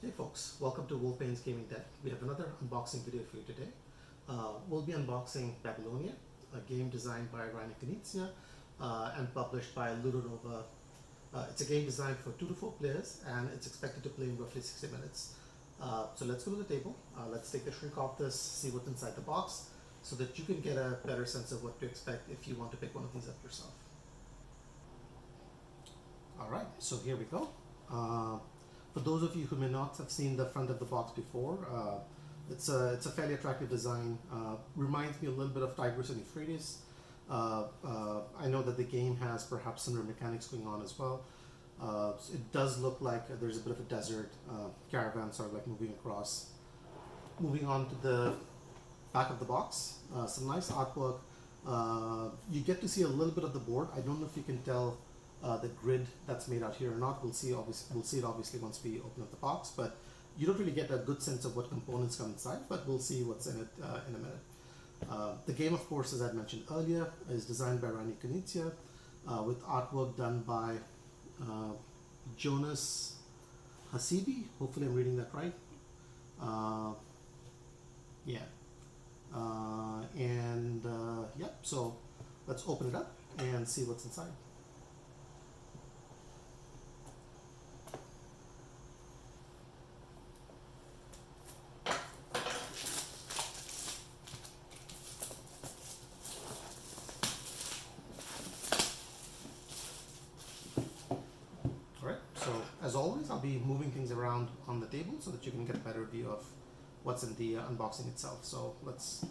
Hey folks, welcome to Wolfpane's Gaming Deck. We have another unboxing video for you today. We'll be unboxing Babylonia, a game designed by Rainer Knizia and published by Ludonova. It's a game designed for 2 to 4 players and it's expected to play in roughly 60 minutes. So let's go to the table, let's take the shrink off this, see what's inside the box so that you can get a better sense of what to expect if you want to pick one of these up yourself. Alright, so here we go. For those of you who may not have seen the front of the box before, it's a fairly attractive design. Reminds me a little bit of Tigris and Euphrates. I know that the game has perhaps similar mechanics going on as well. So it does look like there's a bit of a desert. Caravans are like moving across. Moving on to the back of the box, some nice artwork. You get to see a little bit of the board. I don't know if you can tell the grid that's made out here or not. We'll see it obviously once we open up the box, but you don't really get a good sense of what components come inside, but we'll see what's in it in a minute. The game, of course, as I mentioned earlier, is designed by Rainer Knizia with artwork done by Jonas Hasibi. Hopefully I'm reading that right. So let's open it up and see what's inside. As always, I'll be moving things around on the table so that you can get a better view of what's in the unboxing itself. So let's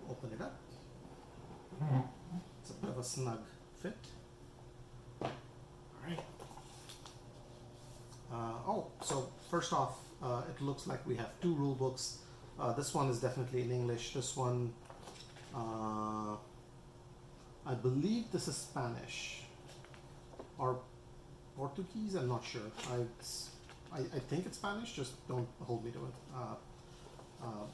open it up. It's a bit of a snug fit. Alright. So first off, it looks like we have 2 rule books. This one is definitely in English. This one, I believe this is Spanish or Portuguese. I'm not sure. I think it's Spanish. Just don't hold me to it.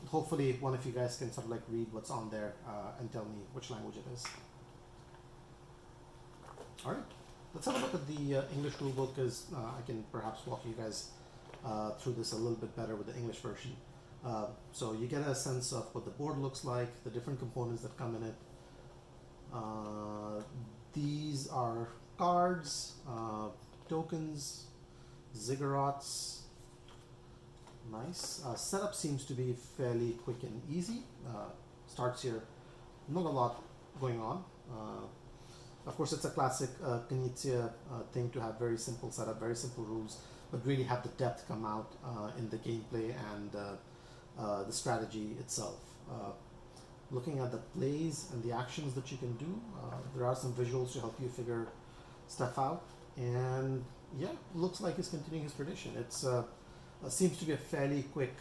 Hopefully one of you guys can sort of like read what's on there and tell me which language it is. All right, let's have a look at the English rulebook, because I can perhaps walk you guys through this a little bit better with the English version. So you get a sense of what the board looks like, the different components that come in it. These are cards, tokens, ziggurats. Nice. Setup seems to be fairly quick and easy. Starts here, not a lot going on. Of course, it's a classic Knizia thing to have very simple setup, very simple rules, but really have the depth come out in the gameplay and the strategy itself. Looking at the plays and the actions that you can do, there are some visuals to help you figure stuff out. And yeah, looks like he's continuing his tradition. It's seems to be a fairly quick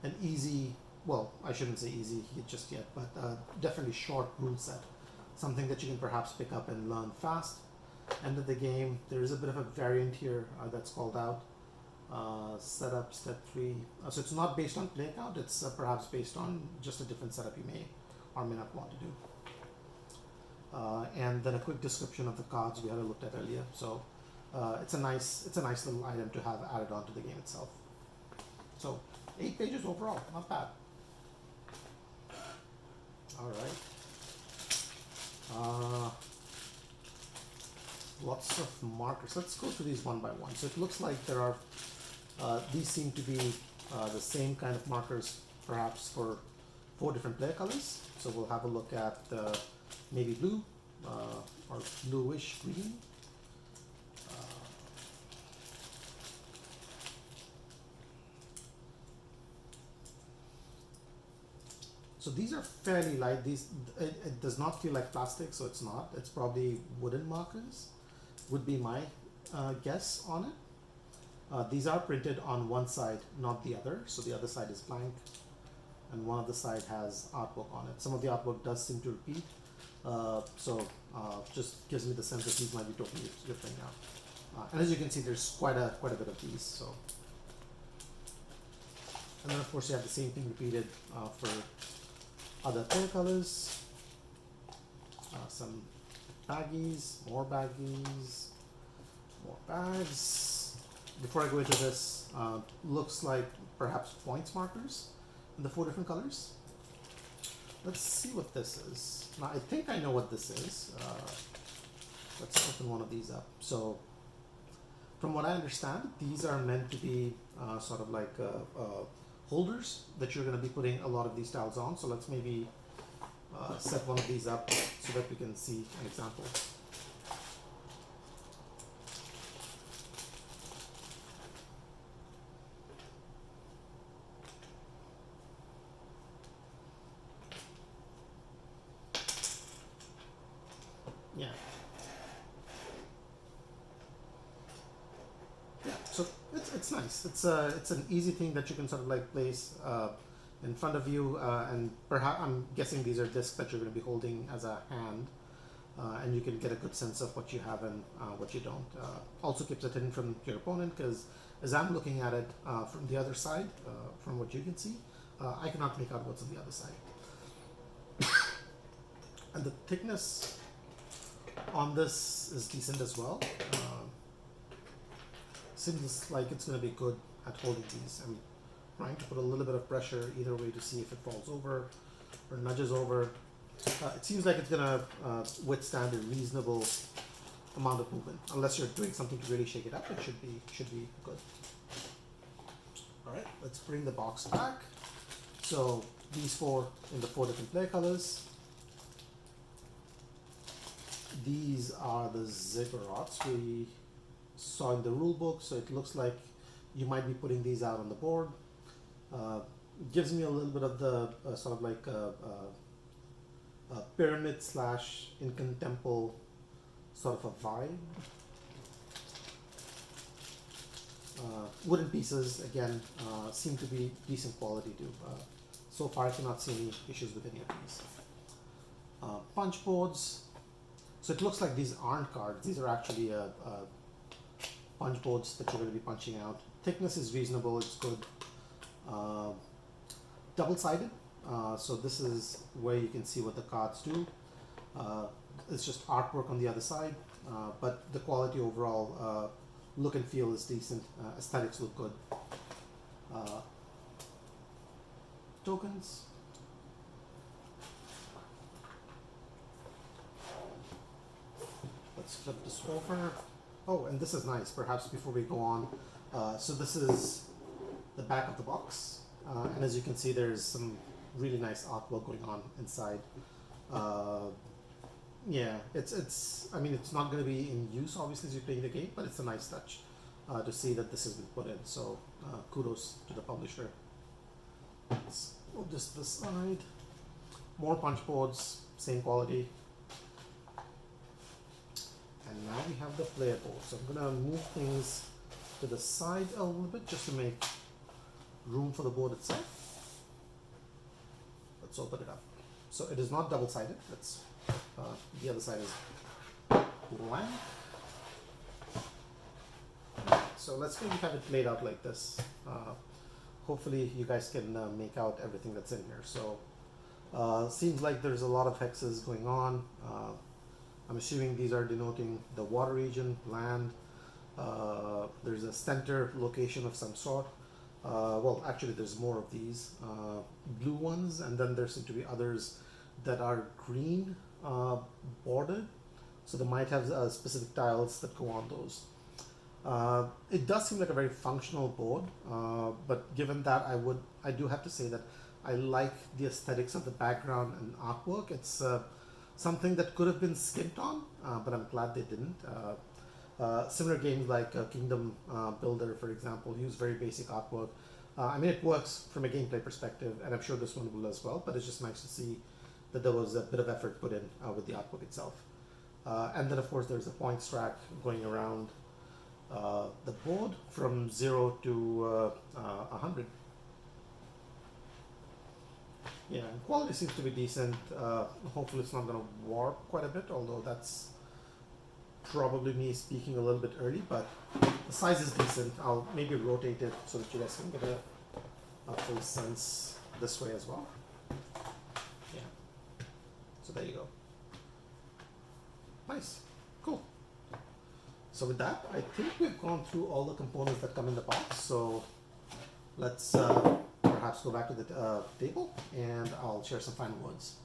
and easy, well, I shouldn't say easy just yet, but definitely short rule set. Something that you can perhaps pick up and learn fast. End of the game, there is a bit of a variant here that's called out. Setup step 3. So it's not based on play count, it's perhaps based on just a different setup you may or may not want to do. And then a quick description of the cards we had looked at earlier. So it's a nice little item to have added on to the game itself. So 8 pages overall, not bad. All right. Lots of markers. Let's go through these one by one. So it looks like there are these seem to be the same kind of markers, perhaps for 4 different player colors. So we'll have a look at maybe blue or bluish green. So these are fairly light. It does not feel like plastic, so it's not. It's probably wooden markers, would be my guess on it. These are printed on one side, not the other. So the other side is blank, and one of the side has artwork on it. Some of the artwork does seem to repeat, just gives me the sense that these might be totally different now. And as you can see, there's quite a bit of these. So, and then of course you have the same thing repeated for other player colors. Some baggies, more bags. Before I go into this, Looks like perhaps points markers in the 4 different colors. Let's see what this is. Now I think I know what this is. Let's open one of these up. So from what I understand, these are meant to be sort of like holders that you're going to be putting a lot of these tiles on. So let's maybe set one of these up so that we can see an example. Yeah. Yeah, so it's nice. It's an easy thing that you can sort of like place in front of you, and perhaps I'm guessing these are discs that you're going to be holding as a hand, and you can get a good sense of what you have and what you don't. Also keeps it hidden from your opponent, because as I'm looking at it from the other side, from what you can see, I cannot make out what's on the other side. And the thickness on this is decent as well. Seems like it's going to be good at holding these. I'm trying to put a little bit of pressure either way to see if it falls over or nudges over. It seems like it's going to withstand a reasonable amount of movement, unless you're doing something to really shake it up. It should be good. All right, let's bring the box back. So these 4 in the 4 different play colors. These are the ziggurats we saw in the rule book, so it looks like you might be putting these out on the board. Gives me a little bit of the sort of like pyramid / Incan temple sort of a vibe. Wooden pieces again seem to be decent quality too. So far I cannot see any issues with any of these. Punch boards. So it looks like these aren't cards. These are actually punch boards that you're going to be punching out. Thickness is reasonable. It's good. Double-sided. So this is where you can see what the cards do. It's just artwork on the other side, but the quality overall, look and feel is decent. Aesthetics look good. Tokens. Let's flip this over. Oh, and this is nice, perhaps before we go on. So this is the back of the box. And as you can see, there's some really nice artwork going on inside. Yeah, I mean, it's not going to be in use, obviously, as you're playing the game, but it's a nice touch to see that this has been put in. So kudos to the publisher. Let's move this to the side. More punch boards, same quality. And now we have the player board. So I'm going to move things to the side a little bit just to make room for the board itself. Let's open it up. So it is not double-sided. That's the other side is blank. So let's maybe have it laid out like this. Hopefully you guys can make out everything that's in here. So seems like there's a lot of hexes going on. I'm assuming these are denoting the water region, land. There's a center location of some sort. Well, actually there's more of these blue ones, and then there seem to be others that are green bordered. So they might have specific tiles that go on those. It does seem like a very functional board, but given that, I do have to say that I like the aesthetics of the background and artwork. It's something that could have been skimped on, but I'm glad they didn't. Similar games like Kingdom Builder, for example, use very basic artwork. I mean, it works from a gameplay perspective, and I'm sure this one will as well, but it's just nice to see that there was a bit of effort put in with the artwork itself. And then, of course, there's a points track going around the board from 0 to 100. Yeah, quality seems to be decent. Hopefully it's not going to warp quite a bit, although that's probably me speaking a little bit early, but the size is decent. I'll maybe rotate it so that you guys can get a full sense this way as well. Yeah. So there you go. Nice. Cool. So with that, I think we've gone through all the components that come in the box. So let's perhaps go back to the table and I'll share some final words.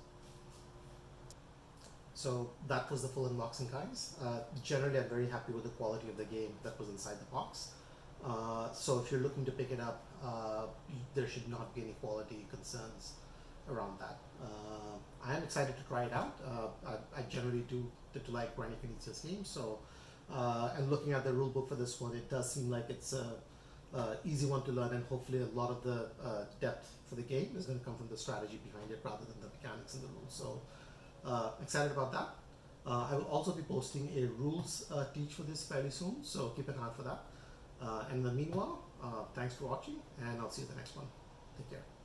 So that was the full unboxing, guys. Generally, I'm very happy with the quality of the game that was inside the box. So if you're looking to pick it up, there should not be any quality concerns around that. I am excited to try it out. I generally do like Granny Phoenix's games, so and looking at the rulebook for this one, it does seem like it's a easy one to learn, and hopefully a lot of the depth for the game is going to come from the strategy behind it rather than the mechanics and the rules. So excited about that. I will also be posting a rules teach for this fairly soon, so keep an eye out for that. And in the meanwhile, thanks for watching, and I'll see you in the next one. Take care.